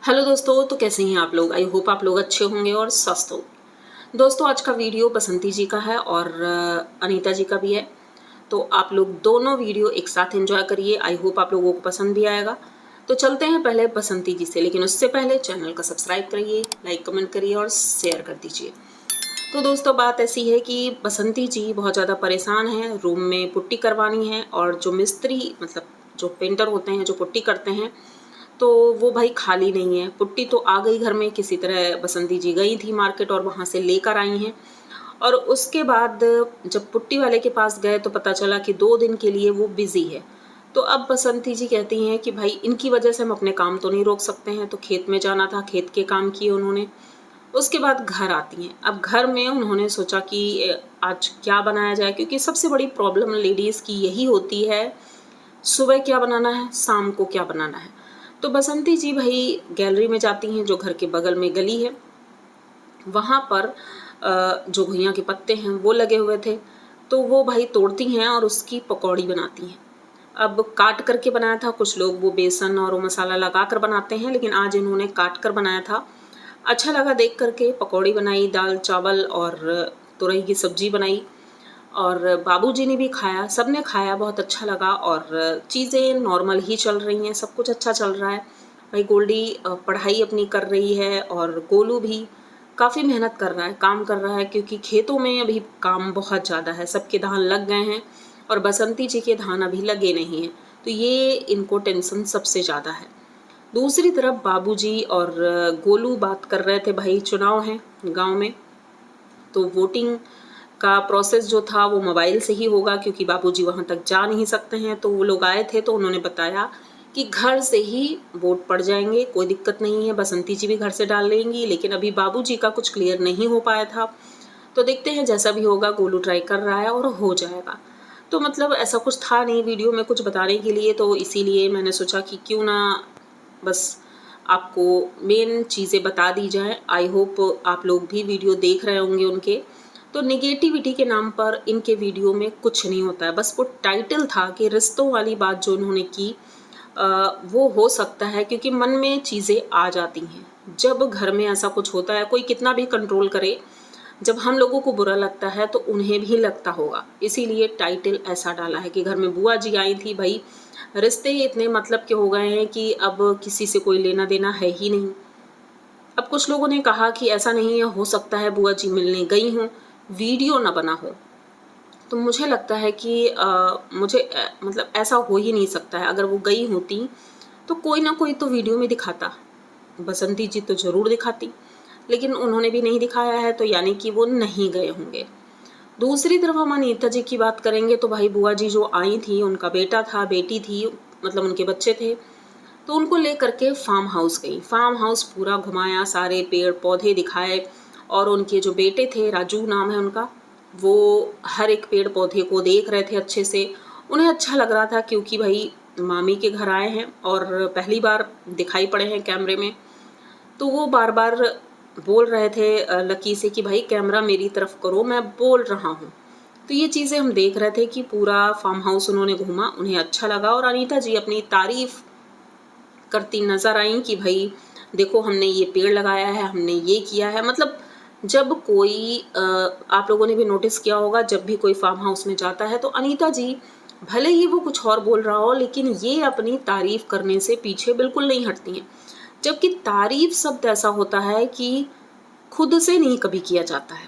Hello दोस्तों, तो कैसे हैं आप लोग। आई होप आप लोग अच्छे होंगे और स्वस्थ हो। दोस्तों, आज का वीडियो बसंती जी का है और अनीता जी का भी है। तो आप लोग दोनों वीडियो एक साथ एंजॉय करिए। आई होप आप लोगों को पसंद भी आएगा। तो चलते हैं पहले बसंती जी से, लेकिन उससे पहले चैनल का सब्सक्राइब करिए, लाइक कमेंट करिए और शेयर कर दीजिए। तो दोस्तों, बात ऐसी है कि बसंती जी बहुत ज़्यादा परेशान हैं। रूम में पुट्टी करवानी है और जो मिस्त्री मतलब जो पेंटर होते हैं, जो पुट्टी करते हैं, तो वो भाई खाली नहीं है। पुट्टी तो आ गई घर में, किसी तरह बसंती जी गई थी मार्केट और वहाँ से लेकर आई हैं। और उसके बाद जब पुट्टी वाले के पास गए तो पता चला कि 2 दिन के लिए वो बिज़ी है। तो अब बसंती जी कहती हैं कि भाई इनकी वजह से हम अपने काम तो नहीं रोक सकते हैं। तो खेत में जाना था, खेत के काम किए उन्होंने। उसके बाद घर आती हैं। अब घर में उन्होंने सोचा कि आज क्या बनाया जाए, क्योंकि सबसे बड़ी प्रॉब्लम लेडीज़ की यही होती है, सुबह क्या बनाना है, शाम को क्या बनाना है। तो बसंती जी भाई गैलरी में जाती हैं, जो घर के बगल में गली है। वहाँ पर जो घुइयाँ के पत्ते हैं वो लगे हुए थे, तो वो भाई तोड़ती हैं और उसकी पकौड़ी बनाती हैं। अब काट करके बनाया था, कुछ लोग वो बेसन और वो मसाला लगा कर बनाते हैं, लेकिन आज इन्होंने काट कर बनाया था। अच्छा लगा देख करके। पकौड़ी बनाई, दाल चावल और तुरई की सब्जी बनाई और बाबूजी ने भी खाया, सबने खाया, बहुत अच्छा लगा। और चीज़ें नॉर्मल ही चल रही हैं, सब कुछ अच्छा चल रहा है। भाई गोल्डी पढ़ाई अपनी कर रही है और गोलू भी काफ़ी मेहनत कर रहा है, काम कर रहा है, क्योंकि खेतों में अभी काम बहुत ज़्यादा है। सबके धान लग गए हैं और बसंती जी के धान अभी लगे नहीं हैं, तो ये इनको टेंशन सबसे ज़्यादा है। दूसरी तरफ बाबूजी और गोलू बात कर रहे थे, भाई चुनाव हैं गांव में, तो वोटिंग का प्रोसेस जो था वो मोबाइल से ही होगा, क्योंकि बाबूजी वहाँ तक जा नहीं सकते हैं। तो वो लोग आए थे तो उन्होंने बताया कि घर से ही वोट पड़ जाएंगे, कोई दिक्कत नहीं है। बसंती जी भी घर से डाल लेंगी, लेकिन अभी बाबूजी का कुछ क्लियर नहीं हो पाया था। तो देखते हैं, जैसा भी होगा। गोलू ट्राई कर रहा है और हो जाएगा। तो मतलब ऐसा कुछ था नहीं वीडियो में कुछ बताने के लिए, तो इसीलिए मैंने सोचा कि क्यों ना बस आपको मेन चीज़ें बता दी जाए। आई होप आप लोग भी वीडियो देख रहे होंगे उनके। तो नेगेटिविटी के नाम पर इनके वीडियो में कुछ नहीं होता है। बस वो टाइटल था कि रिश्तों वाली बात जो उन्होंने की, वो हो सकता है क्योंकि मन में चीज़ें आ जाती हैं। जब घर में ऐसा कुछ होता है, कोई कितना भी कंट्रोल करे, जब हम लोगों को बुरा लगता है तो उन्हें भी लगता होगा। इसीलिए टाइटल ऐसा डाला है कि घर में बुआ जी आई थी। भाई रिश्ते इतने मतलब के हो गए हैं कि अब किसी से कोई लेना देना है ही नहीं। अब कुछ लोगों ने कहा कि ऐसा नहीं है, हो सकता है बुआ जी मिलने गई हों, वीडियो ना बना हो। तो मुझे लगता है कि मतलब ऐसा हो ही नहीं सकता है। अगर वो गई होती तो कोई ना कोई तो वीडियो में दिखाता, बसंती जी तो ज़रूर दिखाती, लेकिन उन्होंने भी नहीं दिखाया है, तो यानी कि वो नहीं गए होंगे। दूसरी तरफ हम अनीता जी की बात करेंगे तो भाई बुआ जी जो आई थी, उनका बेटा था, बेटी थी, मतलब उनके बच्चे थे, तो उनको लेकर के फार्म हाउस गई। फार्म हाउस पूरा घुमाया, सारे पेड़ पौधे दिखाए और उनके जो बेटे थे, राजू नाम है उनका, वो हर एक पेड़ पौधे को देख रहे थे अच्छे से। उन्हें अच्छा लग रहा था क्योंकि भाई मामी के घर आए हैं और पहली बार दिखाई पड़े हैं कैमरे में। तो वो बार बार बोल रहे थे लकी से कि भाई कैमरा मेरी तरफ करो, मैं बोल रहा हूँ। तो ये चीज़ें हम देख रहे थे कि पूरा फार्म हाउस उन्होंने घूमा, उन्हें अच्छा लगा। और अनीता जी अपनी तारीफ करती नज़र आई कि भाई देखो हमने ये पेड़ लगाया है, हमने ये किया है। मतलब जब कोई आप लोगों ने भी नोटिस किया होगा, जब भी कोई फार्म हाउस में जाता है तो अनीता जी भले ही वो कुछ और बोल रहा हो, लेकिन ये अपनी तारीफ करने से पीछे बिल्कुल नहीं हटती हैं। जबकि तारीफ शब्द ऐसा होता है कि खुद से नहीं कभी किया जाता है।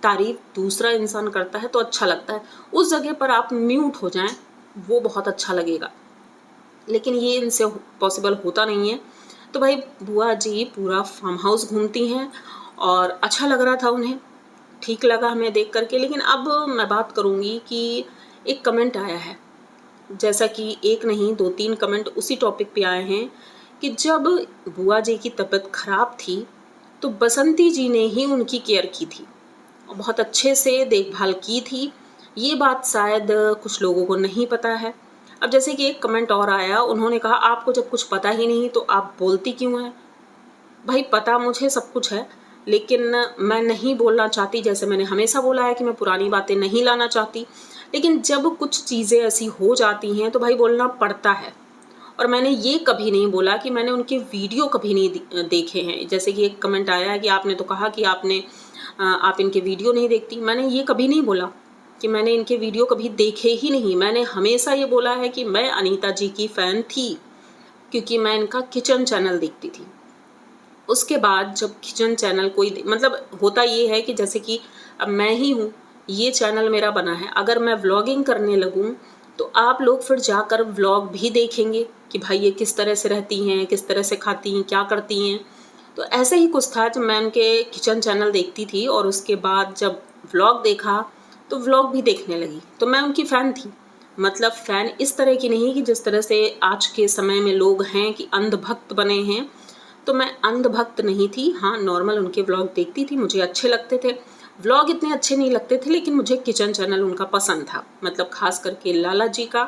तारीफ दूसरा इंसान करता है तो अच्छा लगता है, उस जगह पर आप म्यूट हो जाएं, वो बहुत अच्छा लगेगा, लेकिन ये इनसे पॉसिबल होता नहीं है। तो भाई बुआ जी पूरा फार्म हाउस घूमती हैं और अच्छा लग रहा था उन्हें, ठीक लगा हमें देख करके। लेकिन अब मैं बात करूँगी कि एक कमेंट आया है, जैसा कि एक नहीं 2-3 कमेंट उसी टॉपिक पे आए हैं कि जब बुआ जी की तबीयत खराब थी तो बसंती जी ने ही उनकी केयर की थी और बहुत अच्छे से देखभाल की थी। ये बात शायद कुछ लोगों को नहीं पता है। अब जैसे कि एक कमेंट और आया, उन्होंने कहा आपको जब कुछ पता ही नहीं तो आप बोलती क्यों हैं। भाई पता मुझे सब कुछ है, लेकिन मैं नहीं बोलना चाहती। जैसे मैंने हमेशा बोला है कि मैं पुरानी बातें नहीं लाना चाहती, लेकिन जब कुछ चीज़ें ऐसी हो जाती हैं तो भाई बोलना पड़ता है। और मैंने ये कभी नहीं बोला कि मैंने उनके वीडियो कभी नहीं देखे हैं। जैसे कि एक कमेंट आया है कि आपने तो कहा कि आप इनके वीडियो नहीं देखती। मैंने ये कभी नहीं बोला कि मैंने इनके वीडियो कभी देखे ही नहीं। मैंने हमेशा ये बोला है कि मैं अनीता जी की फ़ैन थी, क्योंकि मैं इनका किचन चैनल देखती थी। उसके बाद जब किचन चैनल कोई मतलब होता ये है कि जैसे कि अब मैं ही हूँ, ये चैनल मेरा बना है, अगर मैं व्लॉगिंग करने लगूँ तो आप लोग फिर जाकर व्लॉग भी देखेंगे कि भाई ये किस तरह से रहती हैं, किस तरह से खाती हैं, क्या करती हैं। तो ऐसे ही कुछ था जब मैं उनके किचन चैनल देखती थी और उसके बाद जब व्लॉग देखा तो व्लॉग भी देखने लगी। तो मैं उनकी फ़ैन थी, मतलब फ़ैन इस तरह की नहीं कि जिस तरह से आज के समय में लोग हैं कि अंधभक्त बने हैं। तो मैं अंधभक्त नहीं थी, हाँ नॉर्मल उनके व्लॉग देखती थी, मुझे अच्छे लगते थे। व्लॉग इतने अच्छे नहीं लगते थे, लेकिन मुझे किचन चैनल उनका पसंद था, मतलब ख़ास करके लाला जी का,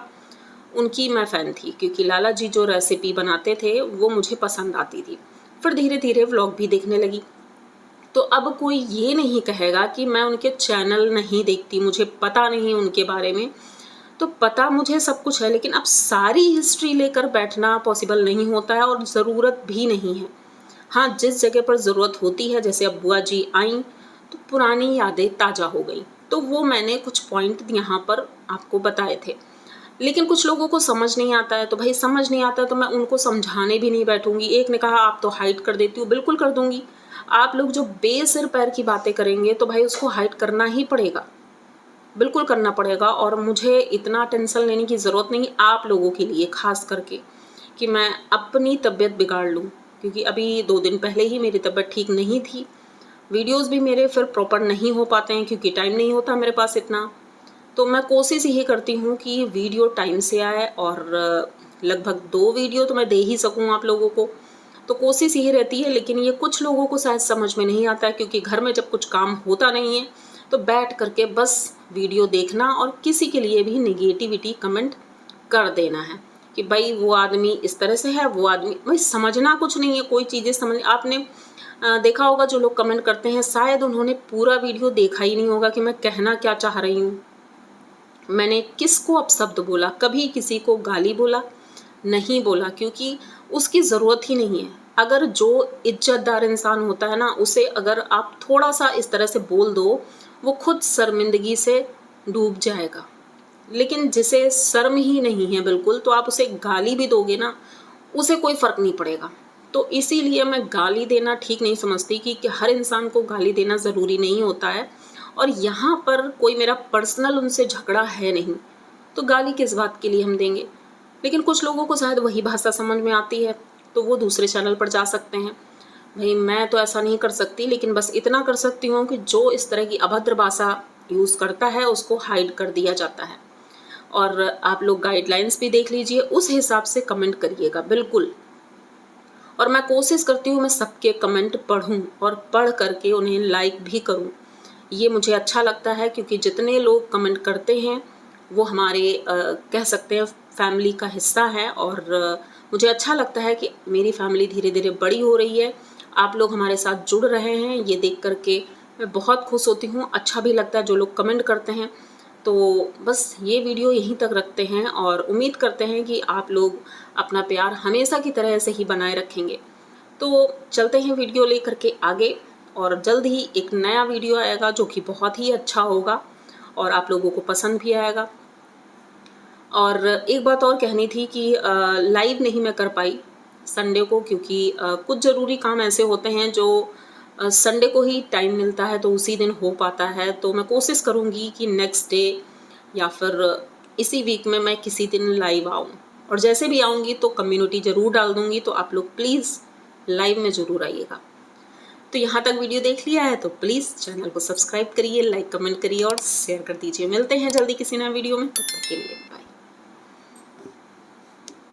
उनकी मैं फ़ैन थी, क्योंकि लाला जी जो रेसिपी बनाते थे वो मुझे पसंद आती थी। फिर धीरे धीरे व्लॉग भी देखने लगी। तो अब कोई ये नहीं कहेगा कि मैं उनके चैनल नहीं देखती, मुझे पता नहीं उनके बारे में। तो पता मुझे सब कुछ है, लेकिन अब सारी हिस्ट्री लेकर बैठना पॉसिबल नहीं होता है और ज़रूरत भी नहीं है। हाँ, जिस जगह पर ज़रूरत होती है, जैसे अब बुआ जी आईं तो पुरानी यादें ताज़ा हो गई, तो वो मैंने कुछ पॉइंट यहाँ पर आपको बताए थे। लेकिन कुछ लोगों को समझ नहीं आता है, तो भाई समझ नहीं आता तो मैं उनको समझाने भी नहीं बैठूंगी। एक ने कहा आप तो हाइड कर देती हो, बिल्कुल कर दूंगी। आप लोग जो बेसिर पैर की बातें करेंगे तो भाई उसको हाइड करना ही पड़ेगा, बिल्कुल करना पड़ेगा। और मुझे इतना टेंशन लेने की ज़रूरत नहीं आप लोगों के लिए ख़ास करके कि मैं अपनी तबीयत बिगाड़ लूँ, क्योंकि अभी 2 दिन पहले ही मेरी तबीयत ठीक नहीं थी। वीडियोस भी मेरे फिर प्रॉपर नहीं हो पाते हैं क्योंकि टाइम नहीं होता मेरे पास इतना। तो मैं कोशिश यही करती हूँ कि वीडियो टाइम से आए और लगभग 2 वीडियो तो मैं दे ही सकूँ आप लोगों को। तो कोशिश यही रहती है, लेकिन ये कुछ लोगों को शायद समझ में नहीं आता है, क्योंकि घर में जब कुछ काम होता नहीं है तो बैठ करके बस वीडियो देखना और किसी के लिए भी नेगेटिविटी कमेंट कर देना है कि भाई वो आदमी इस तरह से है, वो आदमी, भाई समझना कुछ नहीं है, कोई चीज़ें समझ। आपने देखा होगा जो लोग कमेंट करते हैं शायद उन्होंने पूरा वीडियो देखा ही नहीं होगा कि मैं कहना क्या चाह रही हूँ। मैंने किसको अपशब्द बोला, कभी किसी को गाली बोला नहीं बोला, क्योंकि उसकी ज़रूरत ही नहीं है। अगर जो इज्जतदार इंसान होता है ना, उसे अगर आप थोड़ा सा इस तरह से बोल दो, वो खुद शर्मिंदगी से डूब जाएगा। लेकिन जिसे शर्म ही नहीं है बिल्कुल, तो आप उसे गाली भी दोगे ना, उसे कोई फ़र्क नहीं पड़ेगा। तो इसीलिए मैं गाली देना ठीक नहीं समझती कि हर इंसान को गाली देना ज़रूरी नहीं होता है। और यहाँ पर कोई मेरा पर्सनल उनसे झगड़ा है नहीं, तो गाली किस बात के लिए हम देंगे। लेकिन कुछ लोगों को शायद वही भाषा समझ में आती है, तो वो दूसरे चैनल पर जा सकते हैं। भाई मैं तो ऐसा नहीं कर सकती, लेकिन बस इतना कर सकती हूँ कि जो इस तरह की अभद्र भाषा यूज़ करता है उसको हाइड कर दिया जाता है। और आप लोग गाइडलाइंस भी देख लीजिए, उस हिसाब से कमेंट करिएगा बिल्कुल। और मैं कोशिश करती हूँ मैं सबके कमेंट पढूँ और पढ़ करके उन्हें लाइक भी करूँ। ये मुझे अच्छा लगता है, क्योंकि जितने लोग कमेंट करते हैं वो हमारे कह सकते हैं फैमिली का हिस्सा है। और मुझे अच्छा लगता है कि मेरी फैमिली धीरे धीरे बड़ी हो रही है, आप लोग हमारे साथ जुड़ रहे हैं, ये देख करके मैं बहुत खुश होती हूँ। अच्छा भी लगता है जो लोग कमेंट करते हैं। तो बस ये वीडियो यहीं तक रखते हैं और उम्मीद करते हैं कि आप लोग अपना प्यार हमेशा की तरह ऐसे ही बनाए रखेंगे। तो चलते हैं वीडियो लेकर के आगे, और जल्द ही एक नया वीडियो आएगा जो कि बहुत ही अच्छा होगा और आप लोगों को पसंद भी आएगा। और एक बात और कहनी थी कि लाइव नहीं मैं कर पाई संडे को, क्योंकि कुछ ज़रूरी काम ऐसे होते हैं जो संडे को ही टाइम मिलता है, तो उसी दिन हो पाता है। तो मैं कोशिश करूँगी कि नेक्स्ट डे या फिर इसी वीक में मैं किसी दिन लाइव आऊँ, और जैसे भी आऊँगी तो कम्युनिटी ज़रूर डाल दूँगी, तो आप लोग प्लीज़ लाइव में ज़रूर आइएगा। तो यहाँ तक वीडियो देख लिया है तो प्लीज़ चैनल को सब्सक्राइब करिए, लाइक कमेंट करिए और शेयर कर दीजिए। मिलते हैं जल्दी किसी नए वीडियो में, तब तक के लिए बाय।